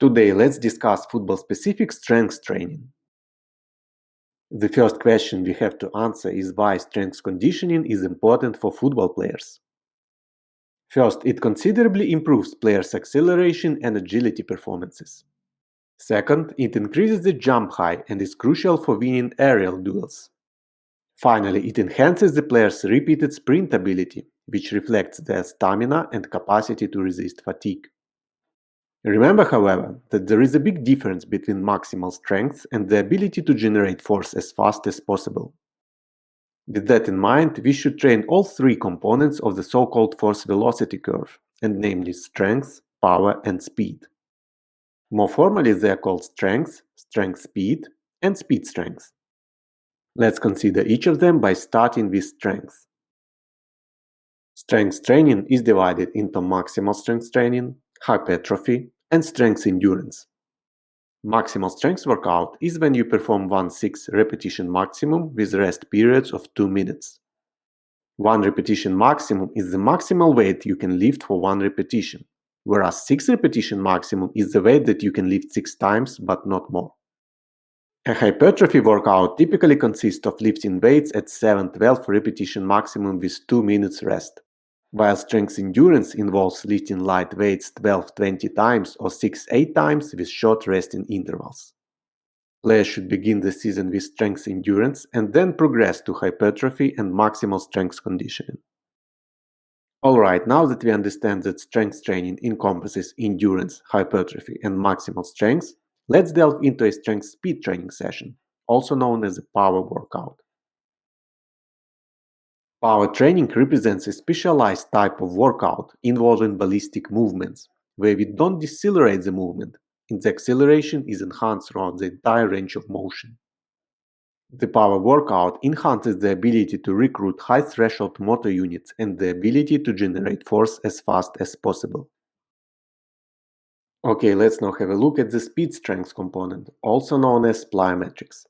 Today, let's discuss football-specific strength training. The first question we have to answer is why strength conditioning is important for football players. First, it considerably improves players' acceleration and agility performances. Second, it increases the jump height and is crucial for winning aerial duels. Finally, it enhances the player's repeated sprint ability, which reflects their stamina and capacity to resist fatigue. Remember, however, that there is a big difference between maximal strength and the ability to generate force as fast as possible. With that in mind, we should train all three components of the so-called force-velocity curve, and namely strength, power, and speed. More formally, they are called strength, strength-speed, and speed-strength. Let's consider each of them by starting with strength. Strength training is divided into maximal strength training, hypertrophy, and strength endurance. Maximal strength workout is when you perform 1/6 repetition maximum with rest periods of 2 minutes. 1 repetition maximum is the maximal weight you can lift for 1 repetition, whereas 6 repetition maximum is the weight that you can lift 6 times but not more. A hypertrophy workout typically consists of lifting weights at 7-12 repetition maximum with 2 minutes rest, while strength endurance involves lifting light weights 12-20 times or 6-8 times with short resting intervals. Players should begin the season with strength endurance and then progress to hypertrophy and maximal strength conditioning. Alright, now that we understand that strength training encompasses endurance, hypertrophy, and maximal strength, let's delve into a strength speed training session, also known as a power workout. Power training represents a specialized type of workout involving ballistic movements, where we don't decelerate the movement, and the acceleration is enhanced throughout the entire range of motion. The power workout enhances the ability to recruit high-threshold motor units and the ability to generate force as fast as possible. Okay, let's now have a look at the speed strength component, also known as plyometrics.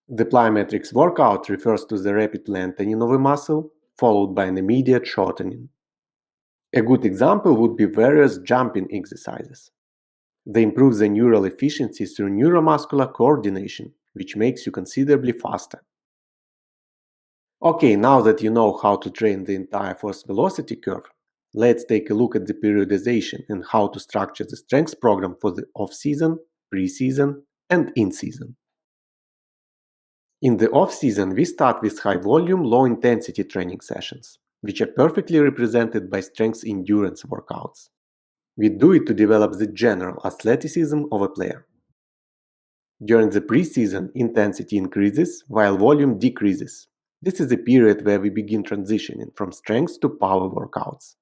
The plyometrics workout refers to the rapid lengthening of a muscle, followed by an immediate shortening. A good example would be various jumping exercises. They improve the neural efficiency through neuromuscular coordination, which makes you considerably faster. Okay, now that you know how to train the entire force-velocity curve, let's take a look at the periodization and how to structure the strength program for the off-season, pre-season, and in-season. In the off-season, we start with high-volume, low-intensity training sessions, which are perfectly represented by strength endurance workouts. We do it to develop the general athleticism of a player. During the pre-season, intensity increases while volume decreases. This is a period where we begin transitioning from strength to power workouts.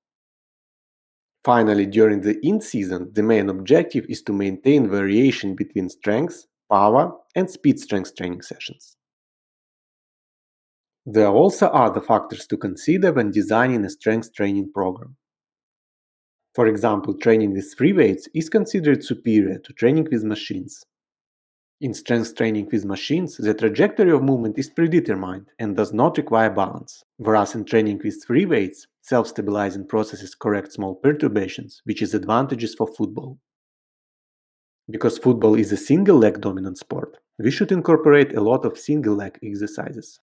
Finally, during the in-season, the main objective is to maintain variation between strength, power, and speed strength training sessions. There are also other factors to consider when designing a strength training program. For example, training with free weights is considered superior to training with machines. In strength training with machines, the trajectory of movement is predetermined and does not require balance, whereas in training with free weights, self-stabilizing processes correct small perturbations, which is advantageous for football. Because football is a single-leg dominant sport, we should incorporate a lot of single-leg exercises.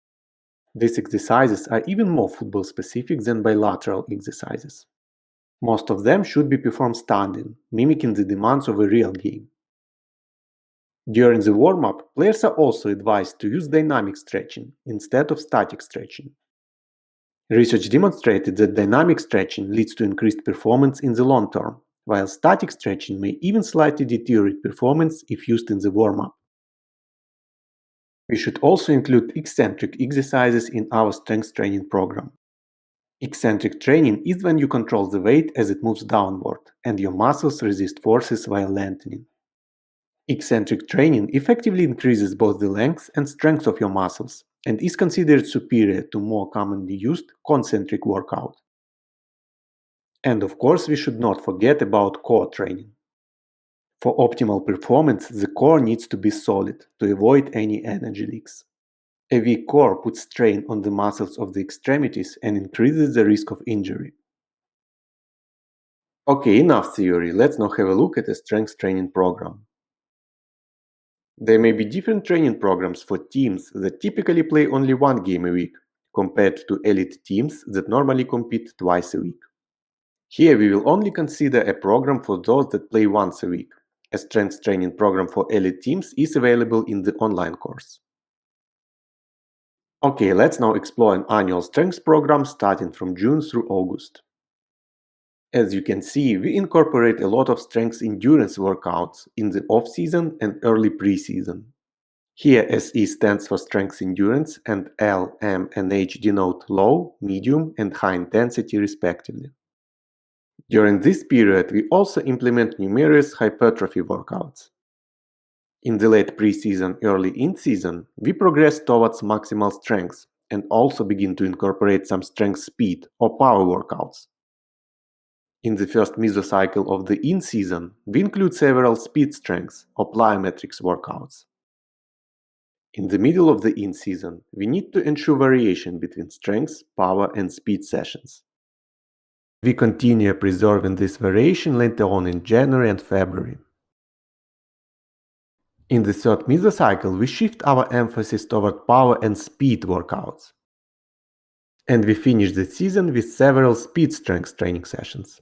These exercises are even more football-specific than bilateral exercises. Most of them should be performed standing, mimicking the demands of a real game. During the warm-up, players are also advised to use dynamic stretching instead of static stretching. Research demonstrated that dynamic stretching leads to increased performance in the long term, while static stretching may even slightly deteriorate performance if used in the warm-up. We should also include eccentric exercises in our strength training program. Eccentric training is when you control the weight as it moves downward, and your muscles resist forces while lengthening. Eccentric training effectively increases both the length and strength of your muscles, and is considered superior to more commonly used concentric workout. And of course, we should not forget about core training. For optimal performance, the core needs to be solid to avoid any energy leaks. A weak core puts strain on the muscles of the extremities and increases the risk of injury. Okay, enough theory, let's now have a look at a strength training program. There may be different training programs for teams that typically play only one game a week, compared to elite teams that normally compete twice a week. Here we will only consider a program for those that play once a week. A strength training program for elite teams is available in the online course. Okay, let's now explore an annual strength program starting from June through August. As you can see, we incorporate a lot of strength endurance workouts in the off-season and early pre-season. Here SE stands for strength endurance and L, M, and H denote low, medium, and high intensity respectively. During this period, we also implement numerous hypertrophy workouts. In the late pre-season, early in-season, we progress towards maximal strength and also begin to incorporate some strength speed or power workouts. In the first mesocycle of the in-season, we include several speed strengths or plyometrics workouts. In the middle of the in-season, we need to ensure variation between strength, power, and speed sessions. We continue preserving this variation later on in January and February. In the third mesocycle, we shift our emphasis toward power and speed workouts. And we finish the season with several speed strength training sessions.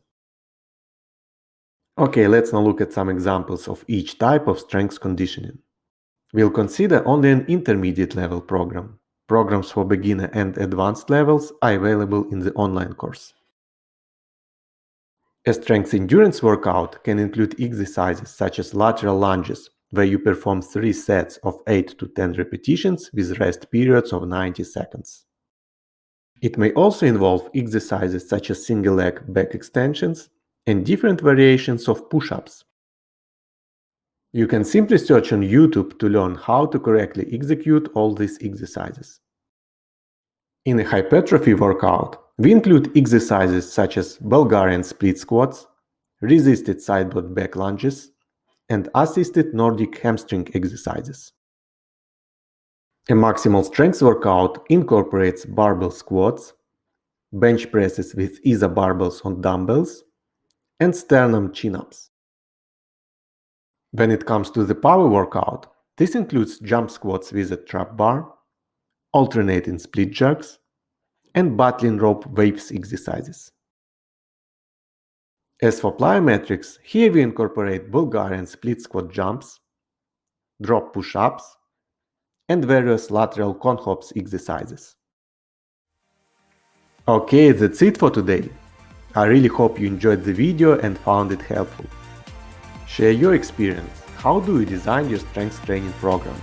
Okay, let's now look at some examples of each type of strength conditioning. We'll consider only an intermediate level program. Programs for beginner and advanced levels are available in the online course. A strength endurance workout can include exercises such as lateral lunges, where you perform 3 sets of 8 to 10 repetitions with rest periods of 90 seconds. It may also involve exercises such as single leg back extensions and different variations of push-ups. You can simply search on YouTube to learn how to correctly execute all these exercises. In a hypertrophy workout, we include exercises such as Bulgarian split squats, resisted sideboard back lunges, and assisted Nordic hamstring exercises. A maximal strength workout incorporates barbell squats, bench presses with ISA barbells on dumbbells, and sternum chin-ups. When it comes to the power workout, this includes jump squats with a trap bar, alternating split jerks, and battling rope waves exercises. As for plyometrics, here we incorporate Bulgarian split squat jumps, drop push-ups, and various lateral cone hops exercises. Okay, that's it for today. I really hope you enjoyed the video and found it helpful. Share your experience. How do you design your strength training program?